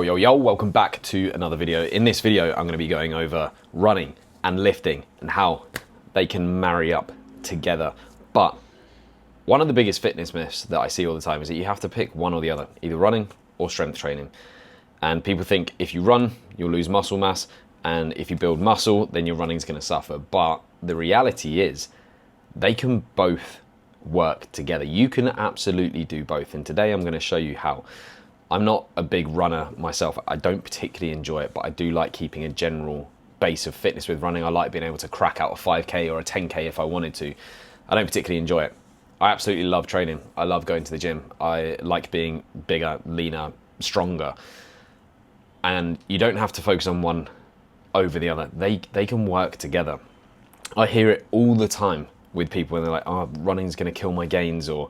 Yo, welcome back to another video. In this video, I'm going to be going over running and lifting and how they can marry up together. But one of the biggest fitness myths that I see all the time is that you have to pick one or the other, either running or strength training. And people think if you run, you'll lose muscle mass, and if you build muscle, then your running's going to suffer. But the reality is they can both work together. You can absolutely do both, and today I'm going to show you how. I'm not a big runner myself. I don't particularly enjoy it, but I do like keeping a general base of fitness with running. I like being able to crack out a 5K or a 10K if I wanted to. I don't particularly enjoy it. I absolutely love training. I love going to the gym. I like being bigger, leaner, stronger. And you don't have to focus on one over the other. They can work together. I hear it all the time with people when they're like, oh, running's going to kill my gains, or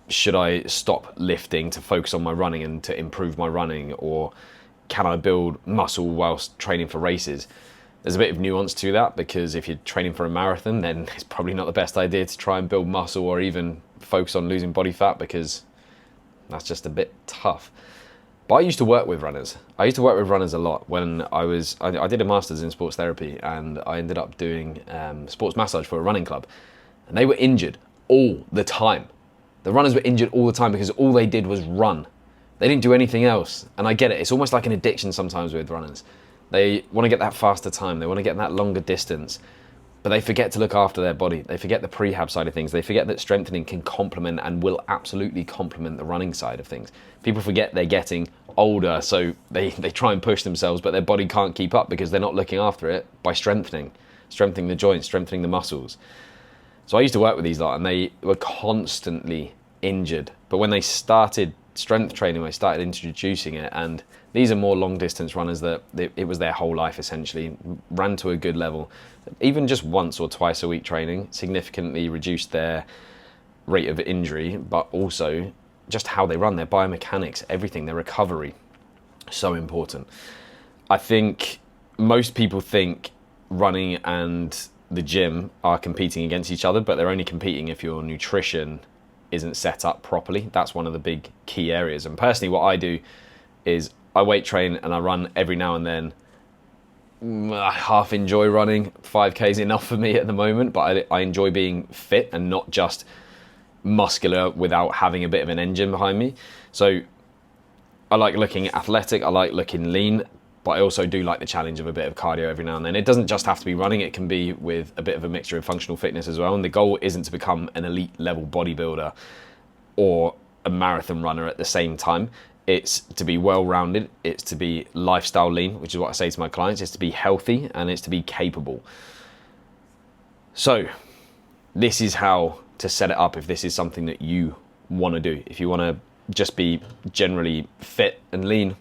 should I stop lifting to focus on my running and to improve my running, or can I build muscle whilst training for races? There's a bit of nuance to that, because if you're training for a marathon, then it's probably not the best idea to try and build muscle or even focus on losing body fat, because that's just a bit tough. But I used to work with runners. I used to work with runners a lot when I did a master's in sports therapy, and I ended up doing sports massage for a running club, and they were injured all the time. The runners were injured all the time because all they did was run. They didn't do anything else. And I get it. It's almost like an addiction sometimes with runners. They want to get that faster time. They want to get that longer distance. But they forget to look after their body. They forget the prehab side of things. They forget that strengthening can complement and will absolutely complement the running side of things. People forget they're getting older, so they try and push themselves, but their body can't keep up because they're not looking after it by strengthening the joints, strengthening the muscles. So I used to work with these lot, and they were constantly injured. But when they started strength training, they started introducing it, and these are more long distance runners that it was their whole life essentially, ran to a good level. Even just once or twice a week training significantly reduced their rate of injury, but also just how they run, their biomechanics, everything, their recovery. So important. I think most people think running and the gym are competing against each other, but they're only competing if your nutrition isn't set up properly. That's one of the big key areas. And personally, what I do is I weight train and I run every now and then. I half enjoy running. 5K is enough for me at the moment, but I enjoy being fit and not just muscular without having a bit of an engine behind me. So I like looking athletic, I like looking lean, but I also do like the challenge of a bit of cardio every now and then. It doesn't just have to be running, it can be with a bit of a mixture of functional fitness as well. And the goal isn't to become an elite level bodybuilder or a marathon runner at the same time. It's to be well-rounded, it's to be lifestyle lean, which is what I say to my clients. It's to be healthy, and it's to be capable. So this is how to set it up if this is something that you want to do. If you want to just be generally fit and lean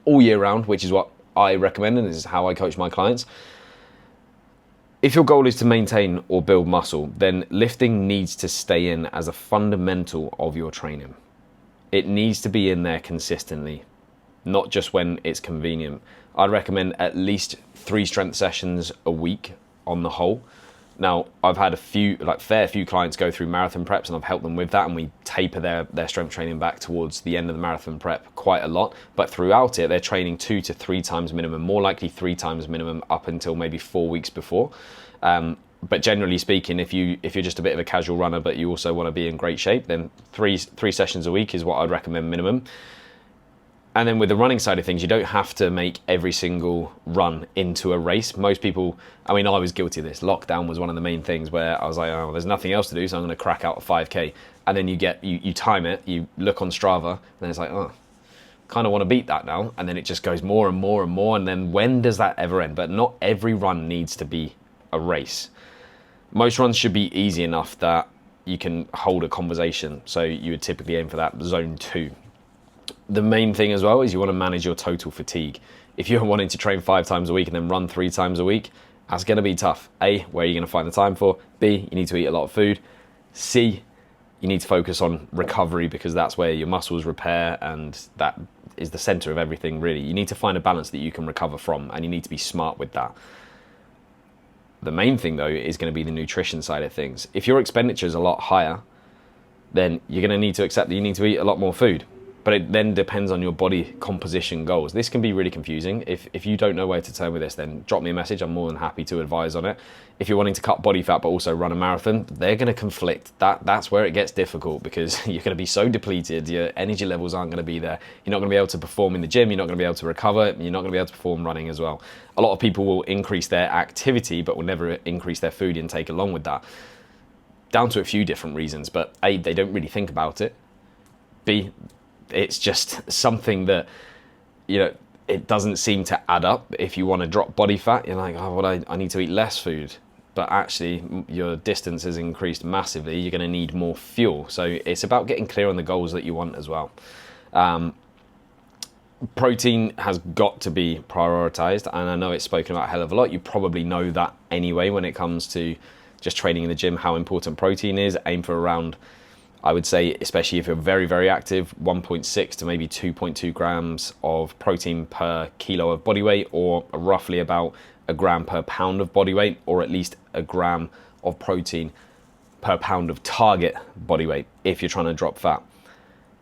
all year round, which is what I recommend, and this is how I coach my clients. If your goal is to maintain or build muscle, then lifting needs to stay in as a fundamental of your training. It needs to be in there consistently, not just when it's convenient. I'd recommend at least 3 strength sessions a week on the whole. Now, I've had fair few clients go through marathon preps, and I've helped them with that, and we taper their strength training back towards the end of the marathon prep quite a lot. But throughout it, they're training 2 to 3 times minimum, more likely 3 times minimum up until maybe 4 weeks before. But generally speaking, if you're just a bit of a casual runner, but you also want to be in great shape, then three sessions a week is what I'd recommend minimum. And then with the running side of things, you don't have to make every single run into a race. Most people, I mean, I was guilty of this. Lockdown was one of the main things where I was like, oh, there's nothing else to do, so I'm going to crack out a 5K. And then you time it, you look on Strava, and it's like, oh, kind of want to beat that now. And then it just goes more and more and more. And then when does that ever end? But not every run needs to be a race. Most runs should be easy enough that you can hold a conversation. So you would typically aim for that zone 2. The main thing as well is you want to manage your total fatigue. If you're wanting to train 5 times a week and then run 3 times a week, that's going to be tough. A, where are you going to find the time for? B, you need to eat a lot of food. C, you need to focus on recovery, because that's where your muscles repair, and that is the center of everything really. You need to find a balance that you can recover from, and you need to be smart with that. The main thing though is going to be the nutrition side of things. If your expenditure is a lot higher, then you're going to need to accept that you need to eat a lot more food. but it then depends on your body composition goals. This can be really confusing. If you don't know where to turn with this, then drop me a message. I'm more than happy to advise on it. If you're wanting to cut body fat but also run a marathon, they're going to conflict. That's where it gets difficult, because you're going to be so depleted, your energy levels aren't going to be there. You're not going to be able to perform in the gym, you're not going to be able to recover, you're not going to be able to perform running as well. A lot of people will increase their activity but will never increase their food intake along with that, down to a few different reasons. But A, they don't really think about it. B, it's just something that, you know, it doesn't seem to add up. If you want to drop body fat, you're like, oh, well, I need to eat less food. But actually, your distance has increased massively. You're going to need more fuel. So it's about getting clear on the goals that you want as well. Protein has got to be prioritized. And I know it's spoken about a hell of a lot. You probably know that anyway when it comes to just training in the gym, how important protein is. Aim for around, I would say, especially if you're very, very active, 1.6 to maybe 2.2 grams of protein per kilo of body weight, or roughly about a gram per pound of body weight, or at least a gram of protein per pound of target body weight if you're trying to drop fat.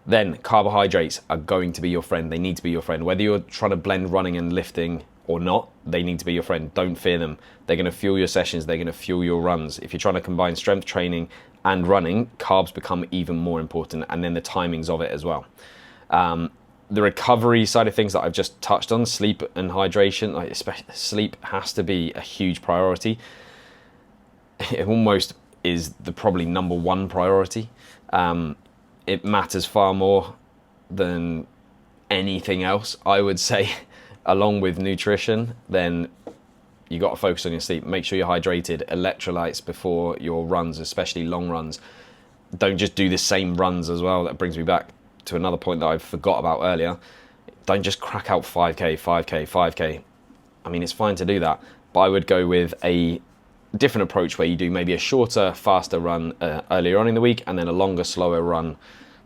Then carbohydrates are going to be your friend. They need to be your friend. Whether you're trying to blend running and lifting or not, they need to be your friend. Don't fear them. They're going to fuel your sessions. They're going to fuel your runs. If you're trying to combine strength training and running, carbs become even more important, and then the timings of it as well. The recovery side of things that I've just touched on, sleep and hydration, like especially sleep has to be a huge priority. It almost is the probably number one priority. It matters far more than anything else, I would say, along with nutrition. Then you got to focus on your sleep. Make sure you're hydrated, electrolytes before your runs, especially long runs. Don't just do the same runs as well. That brings me back to another point that I forgot about earlier. Don't just crack out 5K. I mean, it's fine to do that, but I would go with a different approach where you do maybe a shorter, faster run earlier on in the week, and then a longer, slower run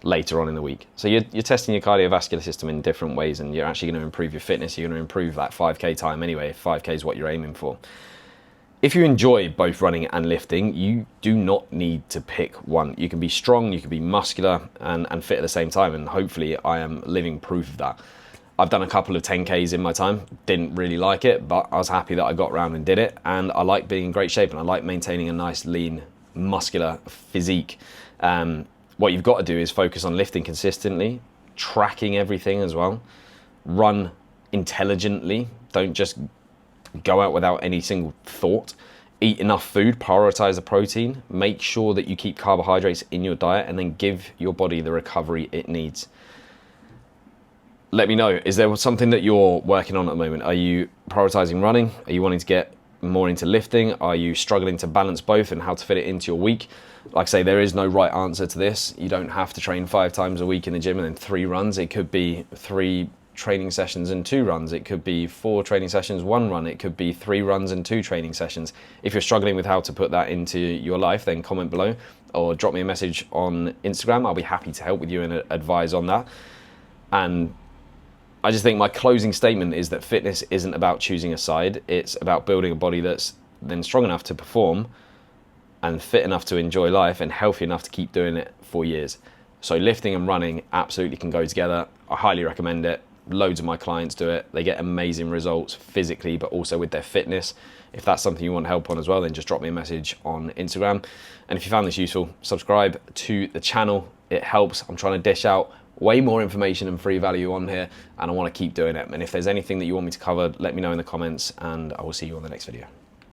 later on in the week. So you're testing your cardiovascular system in different ways, and you're actually going to improve your fitness. You're going to improve that 5K time anyway, if 5K is what you're aiming for. If you enjoy both running and lifting, you do not need to pick one. You can be strong, you can be muscular and fit at the same time, and hopefully I am living proof of that. I've done a couple of 10Ks in my time, didn't really like it, but I was happy that I got around and did it, and I like being in great shape, and I like maintaining a nice, lean, muscular physique. What you've got to do is focus on lifting consistently, tracking everything as well, run intelligently, don't just go out without any single thought, eat enough food, prioritize the protein, make sure that you keep carbohydrates in your diet, and then give your body the recovery it needs. Let me know, is there something that you're working on at the moment? Are you prioritizing running? Are you wanting to get more into lifting? Are you struggling to balance both and how to fit it into your week? Like I say, there is no right answer to this. You don't have to train 5 times a week in the gym and then 3 runs. It could be 3 training sessions and 2 runs. It could be 4 training sessions, 1 run. It could be 3 runs and 2 training sessions. If you're struggling with how to put that into your life, then comment below or drop me a message on Instagram. I'll be happy to help with you and advise on that. And I just think my closing statement is that fitness isn't about choosing a side. It's about building a body that's then strong enough to perform and fit enough to enjoy life and healthy enough to keep doing it for years. So lifting and running absolutely can go together. I highly recommend it. Loads of my clients do it. They get amazing results physically, but also with their fitness. If that's something you want help on as well, then just drop me a message on Instagram. And if you found this useful, subscribe to the channel. It helps. I'm trying to dish out way more information and free value on here, and I want to keep doing it. And if there's anything that you want me to cover, let me know in the comments, and I will see you on the next video.